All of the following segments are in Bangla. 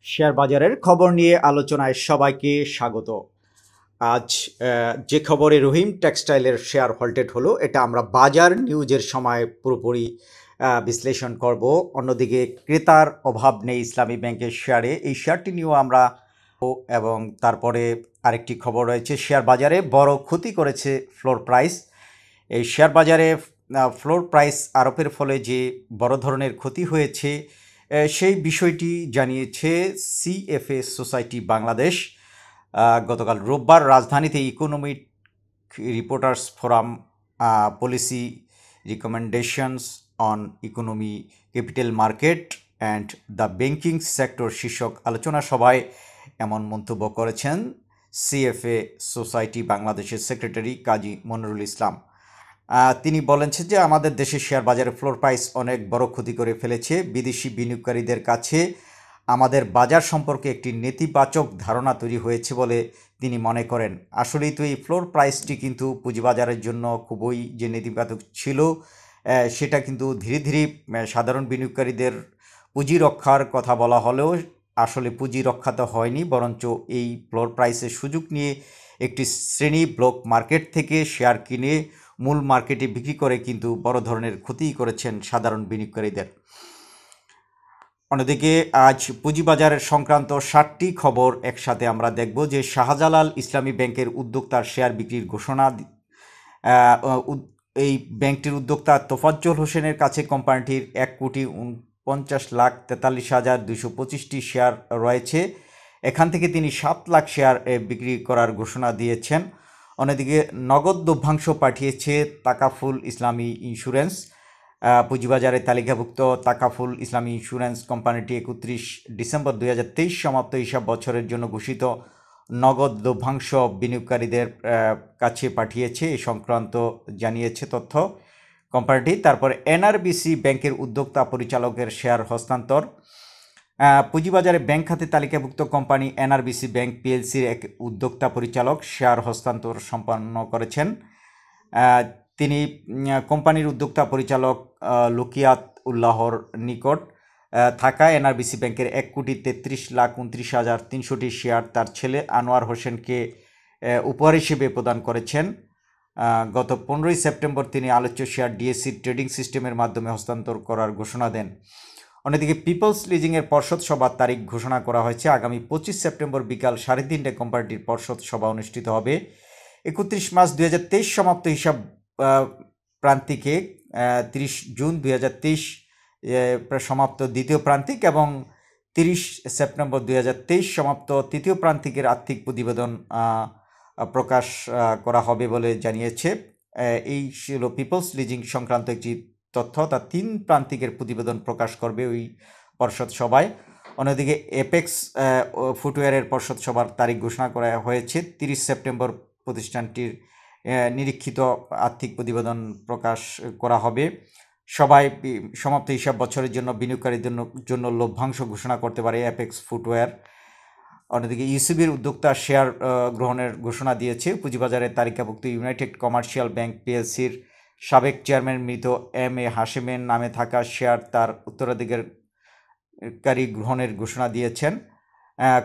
শেয়ার বাজারের খবর নিয়ে আলোচনায় সবাইকে স্বাগত। আজ যে খবরে রহিম টেক্সটাইলের শেয়ার হল্টেড হলো, এটা আমরা বাজার নিউজের সময় পুরোপুরি বিশ্লেষণ করব। অন্যদিকে ক্রেতার অভাব নেই ইসলামী ব্যাংকের শেয়ারে, এই শেয়ারটি নিয়েও আমরা, এবং তারপরে আরেকটি খবর রয়েছে শেয়ার বাজারে বড় ক্ষতি করেছে ফ্লোর প্রাইস। এই শেয়ার বাজারে ফ্লোর প্রাইস আরোপের ফলে যে বড় ধরনের ক্ষতি হয়েছে সেই বিষয়টি জানিয়েছে সিএফএ সোসাইটি বাংলাদেশ। গতকাল রোববার রাজধানীতে economic reporters forum policy recommendations on economy, capital market and the banking sector শীর্ষক আলোচনা সভায় এমন মন্তব্য করেছেন সিএফএ সোসাইটি বাংলাদেশের সেক্রেটারি কাজী মনিরুল ইসলাম। তিনি বলেছেন যে আমাদের দেশের শেয়ার বাজারে ফ্লোর প্রাইস অনেক বড় ক্ষতি করে ফেলেছে। বিদেশি বিনিয়োগকারীদের কাছে আমাদের বাজার সম্পর্কে একটি নেতিবাচক ধারণা তৈরি হয়েছে বলে তিনি মনে করেন। আসলেই তো এই ফ্লোর প্রাইসটি কিন্তু পুঁজিবাজারের জন্য খুবই যে নেতিবাচক ছিল, সেটা কিন্তু ধীরে ধীরে সাধারণ বিনিয়োগকারীদের পুঁজি রক্ষার কথা বলা হলেও আসলে পুঁজি রক্ষা তো হয়নি, বরঞ্চ এই ফ্লোর প্রাইসের সুযোগ নিয়ে একটি শ্রেণী ব্লক মার্কেট থেকে শেয়ার কিনে মূল মার্কেটে বিক্রি করে কিন্তু বড় ধরনের ক্ষতি করেছেন সাধারণ বিনিয়োগকারীদের। অন্যদিকে আজ পুঁজিবাজারের সংক্রান্ত 7টি খবর একসাথে আমরা দেখব। যে শাহজালাল ইসলামী ব্যাংকের উদ্যোক্তার শেয়ার বিক্রির ঘোষণা। এই ব্যাংকটির উদ্যোক্তা তোফাজ্জল হোসেনের কাছে কোম্পানিটির 1,49,43,225টি শেয়ার রয়েছে। এখান থেকে তিনি 7 লাখ শেয়ার বিক্রি করার ঘোষণা দিয়েছেন। অন্যদিকে নগদ লভ্যাংশ পাঠিয়েছে তাকাফুল ইসলামী ইন্স্যুরেন্স। পুঁজিবাজারে তালিকাভুক্ত তাকাফুল ইসলামী ইন্স্যুরেন্স কোম্পানিটি 31 ডিসেম্বর 2023 সমাপ্ত হিসাব বছরের জন্য ঘোষিত নগদ লভ্যাংশ বিনিয়োগকারীদের কাছে পাঠিয়েছে, এই সংক্রান্ত জানিয়েছে তথ্য কোম্পানিটি। তারপর এনআরবিসি ব্যাংকের উদ্যোক্তা পরিচালকের শেয়ার হস্তান্তর। পুঁজিবাজারে ব্যাংক খাতে তালিকাভুক্ত কোম্পানি এনআরবিসি ব্যাংক পিএলসির এক উদ্যোক্তা পরিচালক শেয়ার হস্তান্তর সম্পন্ন করেছেন। তিনি কোম্পানির উদ্যোক্তা পরিচালক লুকিয়াত উল্লাহর নিকট থাকা এনআরবিসি ব্যাংকের 1,33,29,300টি শেয়ার তার ছেলে আনোয়ার হোসেনকে উপহার হিসেবে প্রদান করেছেন। গত 15ই সেপ্টেম্বর তিনি আলোচ্য শেয়ার ডিএসসি ট্রেডিং সিস্টেমের মাধ্যমে হস্তান্তর করার ঘোষণা দেন। অন্যদিকে পিপলস লিজিংয়ের পর্ষদ সভার তারিখ ঘোষণা করা হয়েছে। আগামী 25 সেপ্টেম্বর বিকাল 3:30টায় কোম্পানিটির পর্ষদ সভা অনুষ্ঠিত হবে। 31 মার্চ 2023 সমাপ্ত হিসাব প্রান্তিকে 30 জুন 2023 সমাপ্ত দ্বিতীয় প্রান্তিক এবং 30 সেপ্টেম্বর 2023 সমাপ্ত তৃতীয় প্রান্তিকের আর্থিক প্রতিবেদন প্রকাশ করা হবে বলে জানিয়েছে। এই ছিল পিপলস লিজিং সংক্রান্ত একটি তথ্য। তার 3 প্রান্তিকের প্রতিবেদন প্রকাশ করবে ওই পর্ষদ সভায়। অন্যদিকে এপেক্স ফুটওয়্যারের পর্ষদ সভার তারিখ ঘোষণা করা হয়েছে। 30 সেপ্টেম্বর প্রতিষ্ঠানটির নিরীক্ষিত আর্থিক প্রতিবেদন প্রকাশ করা হবে। সবাই সমাপ্ত হিসাব বছরের জন্য বিনিয়োগকারীদের জন্য লভ্যাংশ ঘোষণা করতে পারে অ্যাপেক্স ফুটওয়্যার। অন্যদিকে ইউসিবির উদ্যোক্তা শেয়ার গ্রহণের ঘোষণা দিয়েছে। পুঁজিবাজারের তালিকাভুক্ত ইউনাইটেড কমার্শিয়াল ব্যাংক পিএলসির সাবেক চেয়ারম্যান মৃত এম.এ. হাশেমের নামে থাকা শেয়ার তার উত্তরাধিকারী গ্রহণের ঘোষণা দিয়েছেন।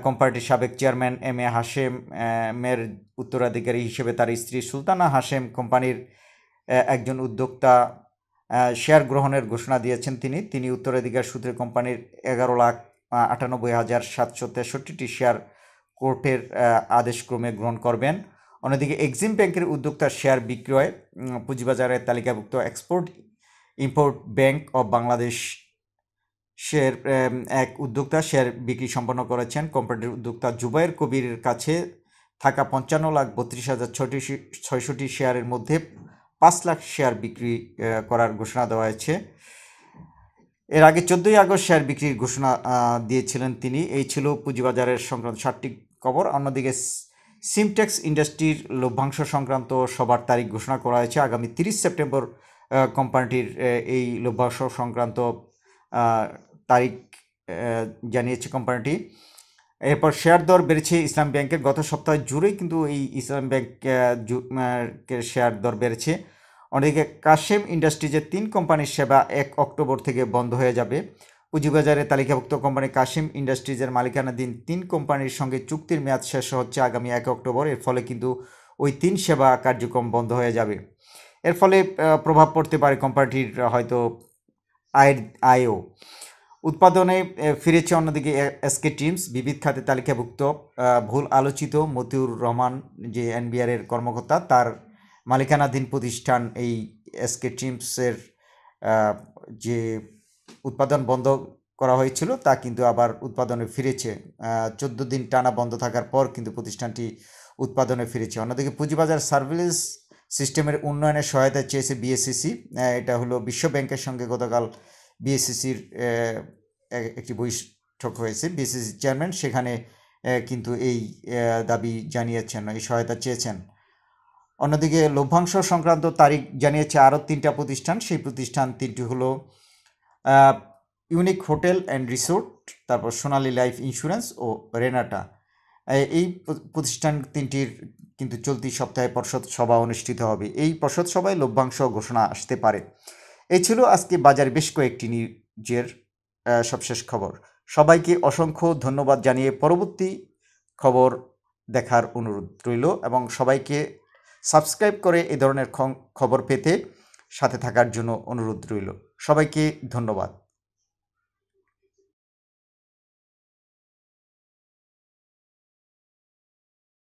কোম্পানিটির সাবেক চেয়ারম্যান এম.এ. হাশেমের উত্তরাধিকারী হিসেবে তার স্ত্রী সুলতানা হাশেম কোম্পানির একজন উদ্যোক্তা শেয়ার গ্রহণের ঘোষণা দিয়েছেন। তিনি উত্তরাধিকার সূত্রে কোম্পানির 11,98,763টি শেয়ার কোর্টের আদেশক্রমে গ্রহণ করবেন। অন্যদিকে এক্সিম ব্যাংকের উদ্যোক্তা শেয়ার বিক্রয়। পুঁজিবাজারের তালিকাভুক্ত export import bank of Bangladesh এক উদ্যোক্তা শেয়ার বিক্রি সম্পন্ন করেছেন। কোম্পানিটির উদ্যোক্তা জুবায়ের কবিরের কাছে থাকা 55,32,660টি শেয়ারের মধ্যে 5 লাখ শেয়ার বিক্রি করার ঘোষণা দেওয়া হয়েছে। এর আগে 14ই আগস্ট শেয়ার বিক্রির ঘোষণা দিয়েছিলেন তিনি। এই ছিল পুঁজিবাজারের সংক্রান্ত 7টি খবর। অন্যদিকে সিমটেক্স ইন্ডাস্ট্রির লভ্যাংশ সংক্রান্ত সবার তারিখ ঘোষণা করা হয়েছে। আগামী 30 সেপ্টেম্বর কোম্পানিটির এই লভ্যাংশ সংক্রান্ত তারিখ জানিয়েছে কোম্পানিটি। এরপর শেয়ার দর বেড়েছে ইসলাম ব্যাংকের। গত সপ্তাহ জুড়েই কিন্তু এই ইসলাম ব্যাংকের শেয়ার দর বেড়েছে। অন্যদিকে কাশেম ইন্ডাস্ট্রিজের 3 কোম্পানির সেবা 1 অক্টোবর থেকে বন্ধ হয়ে যাবে। পুঁজিবাজারে তালিকাভুক্ত কোম্পানি কাশিম ইন্ডাস্ট্রিজের মালিকানাধীন 3 কোম্পানির সঙ্গে চুক্তির মেয়াদ শেষ হচ্ছে আগামী 1 অক্টোবর। এর ফলে কিন্তু ওই 3 সেবা কার্যক্রম বন্ধ হয়ে যাবে। এর ফলে প্রভাব পড়তে পারে কোম্পানিটির হয়তো আয়েও। উৎপাদনে ফিরেছে অন্যদিকে এসকে টিমস, বিবিধ খাতে তালিকাভুক্ত ভুল আলোচিত মতিউর রহমান যে এনবিআরের কর্মকর্তা, তার মালিকানাধীন প্রতিষ্ঠান এই এসকে টিমসের যে উৎপাদন বন্ধ করা হয়েছিল তা কিন্তু আবার উৎপাদনে ফিরেছে। 14 দিন টানা বন্ধ থাকার পর কিন্তু প্রতিষ্ঠানটি উৎপাদনে ফিরেছে। অন্যদিকে পুঁজিবাজার সার্ভিলেন্স সিস্টেমের উন্নয়নের সহায়তা চেয়েছে বিএসসিসি। এটা হলো বিশ্ব ব্যাংকের সঙ্গে গতকাল বিএসসিসির একটি বৈঠক হয়েছে। বিএসসিসি চেয়ারম্যান সেখানে কিন্তু এই দাবি জানিয়েছেন, এই সহায়তা চেয়েছেন। অন্যদিকে লভ্যাংশ সংক্রান্ত তারিখ জানিয়েছে আরও 3টা প্রতিষ্ঠান। সেই প্রতিষ্ঠান 3টি হলো ইউনিক হোটেল অ্যান্ড রিসোর্ট, তারপর সোনালী লাইফ ইন্স্যুরেন্স ও রেনাটা। এই প্রতিষ্ঠান 3টির কিন্তু চলতি সপ্তাহে পর্ষদ সভা অনুষ্ঠিত হবে। এই পর্ষদ সভায় লভ্যাংশ ঘোষণা আসতে পারে। এই ছিল আজকে বাজারে বেশ কয়েকটি নিউজের সবশেষ খবর। সবাইকে অসংখ্য ধন্যবাদ জানিয়ে পরবর্তী খবর দেখার অনুরোধ রইল এবং সবাইকে সাবস্ক্রাইব করে এই ধরনের খবর পেতে সাথে থাকার জন্য অনুরোধ রইল। সবাইকে ধন্যবাদ।